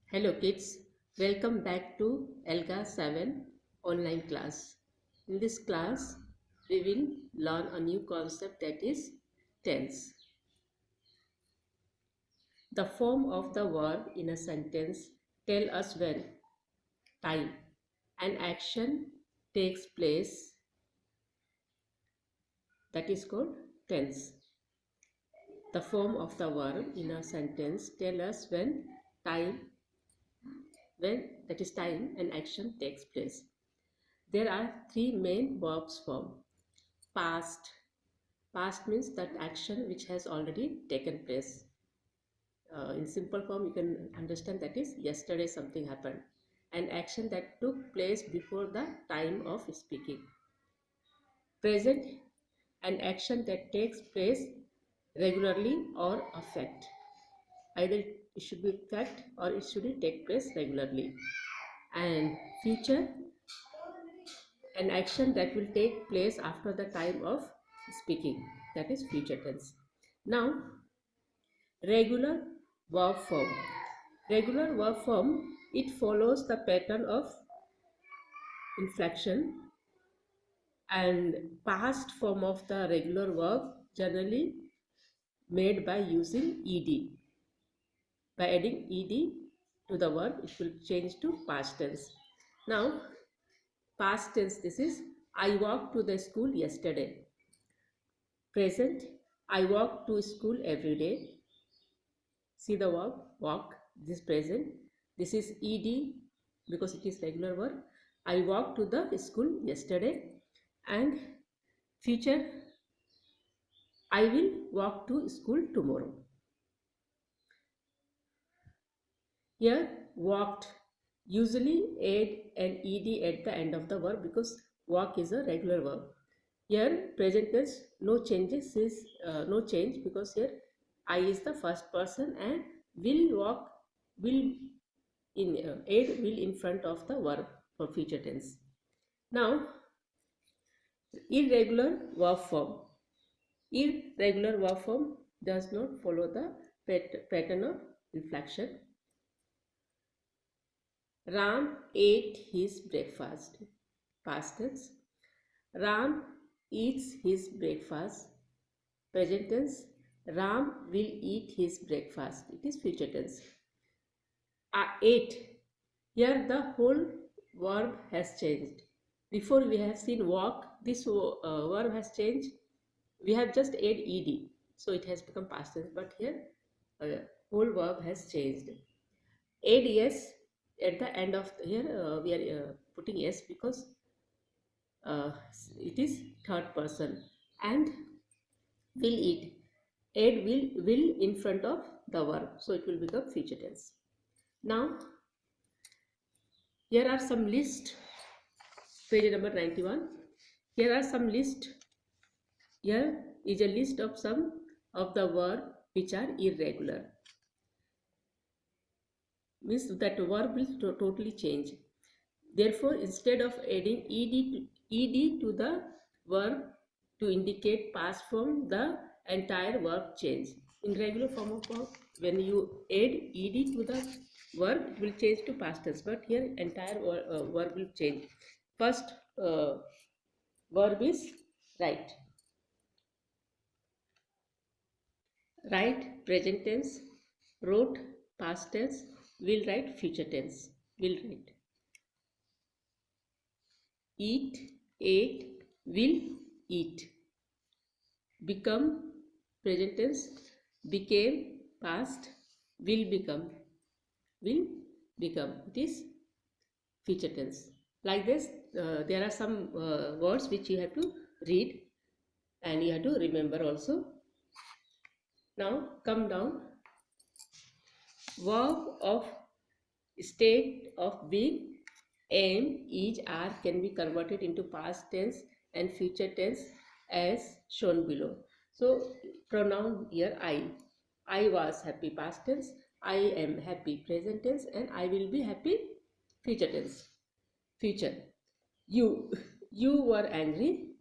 Hello kids, welcome back to ELGA 7 online class. In this class, we will learn a new concept, that is tense. The form of the verb in a sentence tell us when, time, an action takes place, that is called tense. The form of the verb in a sentence tell us time that is time an action takes place. There are three main verbs form. Past. Past means that action which has already taken place. In simple form, you can understand that is yesterday something happened. An action that took place before the time of speaking. Present. An action that takes place regularly or a fact. Either it should be fact or it should take place regularly. And future. An action that will take place after the time of speaking, that is future tense. Now, regular verb form. Regular verb form, it follows the pattern of inflection, and past form of the regular verb generally made by using ed. By adding ed to the verb, it will change to past tense. Now, past tense, this is I walked to the school yesterday. Present, I walk to school every day. See the verb walk, this present. This is ed because it is regular verb. I walked to the school yesterday. And future, I will walk to school tomorrow. Here, walked, usually add an ed at the end of the verb because walk is a regular verb. Here, present tense, no changes is no change because here I is the first person and will walk, will in add will in front of the verb for future tense. Now, irregular verb form. Irregular verb form does not follow the pattern of inflection. Ram ate his breakfast. Past tense. Ram eats his breakfast. Present tense. Ram will eat his breakfast. It is future tense. Ate. Here the whole verb has changed. Before we have seen walk. This verb has changed. We have just add ed. So it has become past tense. But here whole verb has changed. Add yes at the end of here we are putting yes because it is third person, and will eat. Add will in front of the verb, so it will become future tense. Now, here are some list, page number 91. Here are some list. Here is a list of some of the verb which are irregular. Means that verb will totally change. Therefore, instead of adding ed to the verb to indicate past form, the entire verb change. In regular form of verb, when you add ed to the verb, it will change to past tense. But here, entire verb will change. First verb is write. Write, present tense. Wrote, past tense. Will write, future tense. Will write. Eat, ate, will eat. Become, present tense. Became, past. Will become. Will become. It is future tense. Like this, there are some words which you have to read and you have to remember also. Now come down. Verb of state of being, am, is, are can be converted into past tense and future tense as shown below. So pronoun here I was happy, past tense. I am happy, present tense. And I will be happy, future tense. Future. You were angry,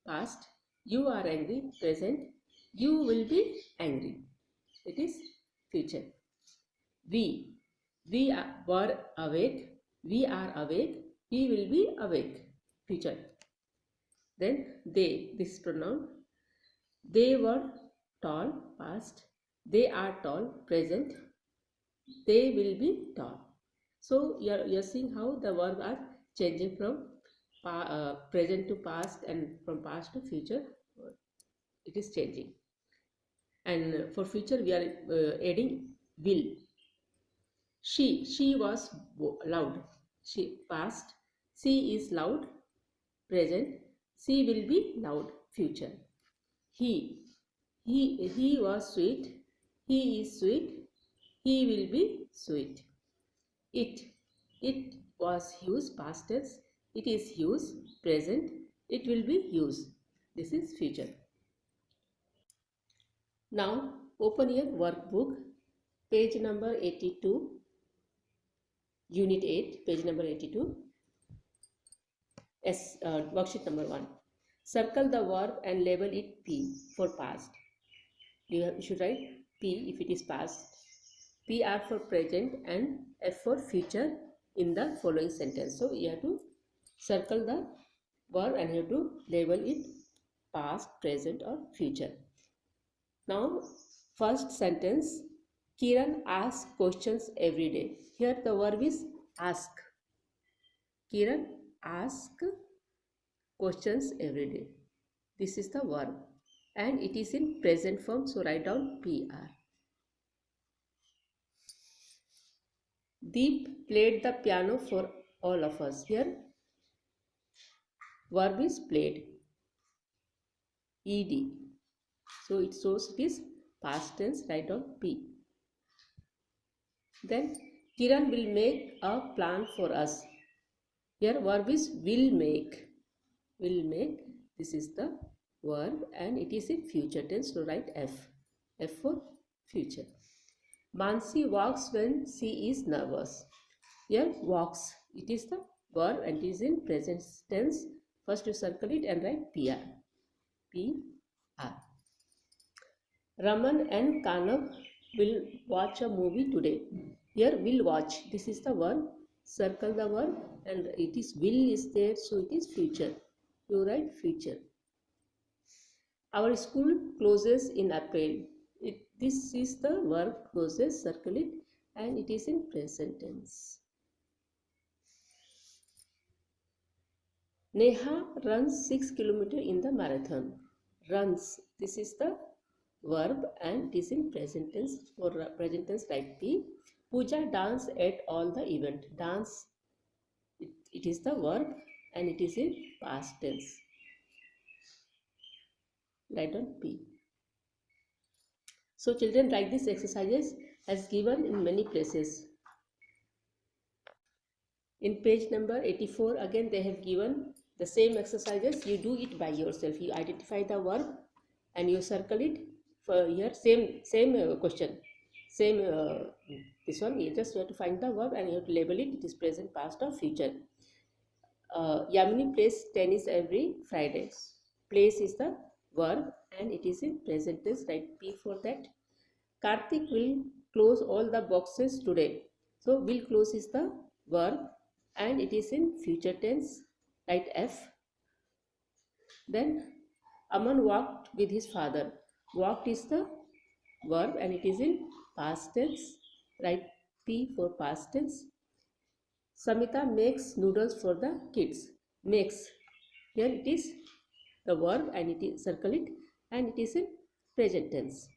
past. You are angry, present. You will be angry. It is future. We were awake. We are awake. We will be awake. Future. Then they, this pronoun. They were tall, past. They are tall, present. They will be tall. So you're seeing how the verbs are changing from present to past and from past to future. It is changing. And for future we are adding will. She was loud. She past. She is loud, present. She will be loud, future. He was sweet. He is sweet. He will be sweet. It was huge, past tense. It is huge, present. It will be huge. This is future. Now open your workbook, page number 82, unit 8, page number 82. Worksheet number 1. Circle the verb and label it P for past. You should write P if it is past, PR for present, and F for future in the following sentence. So you have to circle the verb and you have to label it past, present, or future. Now, first sentence, Kiran asks questions every day. Here the verb is ask. Kiran asks questions every day. This is the verb and it is in present form, so write down PR. Deep played the piano for all of us. Here verb is played, ED. So it shows it is past tense, write down P. Then Kiran will make a plan for us. Here verb is will make. Will make. This is the verb and it is in future tense, so write F. F for future. Mansi walks when she is nervous. Here walks. It is the verb and it is in present tense. First you circle it and write PR. PR. Raman and Kanav will watch a movie today. Here will watch. This is the verb. Circle the verb and it is will is there, so it is future. You write future. Our school closes in April. This is the verb closes, circle it, and it is in present tense. Neha runs 6 kilometers in the marathon. Runs. This is the verb and it is in present tense. For present tense, write P. Pooja dance at all the event. Dance. It is the verb and it is in past tense. Write on P. So children, write these exercises as given in many places. In page number 84, again they have given the same exercises. You do it by yourself. You identify the verb and you circle it. For here same question, same this one. You just have to find the verb and you have to label it. It is present, past, or future. Yamini plays tennis every Friday. Plays is the verb and it is in present tense. Write P for that. Karthik will close all the boxes today. So will close is the verb and it is in future tense. Write F. Then Aman walked with his father. Walked is the verb and it is in past tense. Write P for past tense. Samita makes noodles for the kids. Makes. Here it is the verb and it is, circle it, and it is in present tense.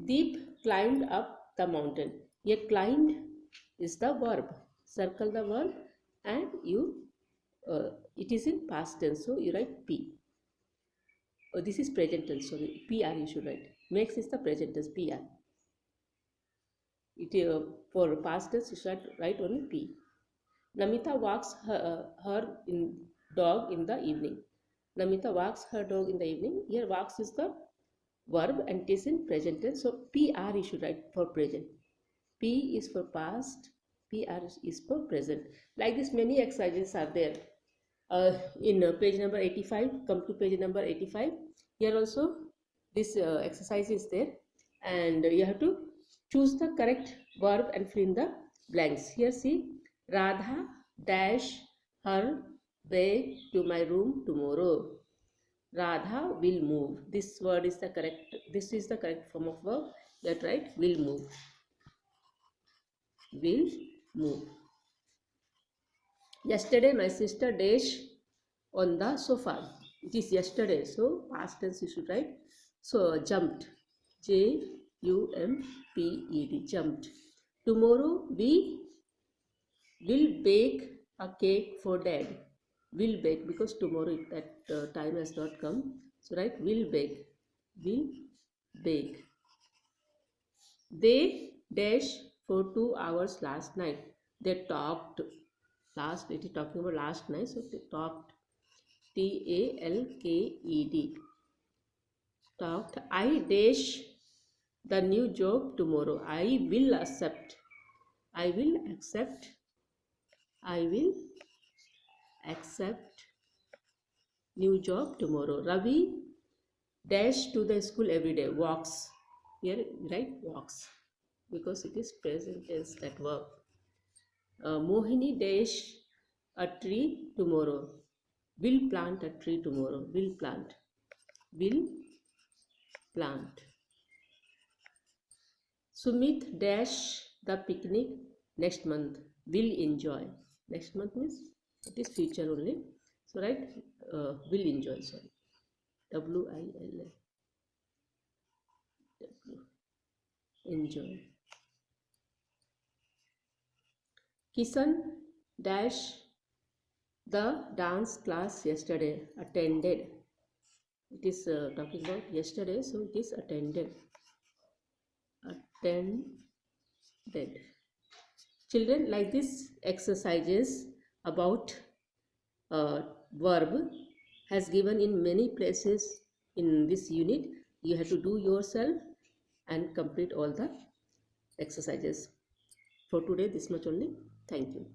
Deep climbed up the mountain. Here climbed is the verb. Circle the verb and you it is in past tense, so you write P. This is present tense, sorry, PR you should write. Makes is the present tense, PR. For past tense you should write only P. Namita walks her dog in the evening. Namita walks her dog in the evening. Here walks is the verb and it is in present tense, so PR you should write for present. P is for past, PR is for present. Like this many exercises are there. In page number 85, come to page number 85. Here also this exercise is there and you have to choose the correct verb and fill in the blanks. Here see, Radha dash her bag to my room tomorrow. Radha will move. This word is the correct. This is the correct form of verb. That right? Will move. Will move. Yesterday my sister dash on the sofa. It is yesterday, so past tense you should write. So jumped. Jumped. Jumped. Tomorrow we will bake a cake for dad. Will bake because tomorrow that time has not come. So right, will bake. Will bake. They dash for 2 hours last night. They talked. It is talking about last night. So they talked. Talked. Talked. I dash the new job tomorrow. I will accept. I will accept. I will accept new job tomorrow. Ravi dash to the school every day. Walks. Here, right? Walks. Because it is present tense, that verb. Mohini dash a tree tomorrow. Will plant a tree tomorrow. Will plant. Will plant. Sumit dash the picnic next month. Will enjoy. Next month means it is future only. So right, will enjoy. Sorry, WILL. Enjoy. Kisan dash the dance class yesterday. Attended. It is talking about yesterday, so it is attended. Attended. Children, like this exercises about verb has given in many places in this unit. You have to do yourself and complete all the exercises. For today, this much only. Thank you.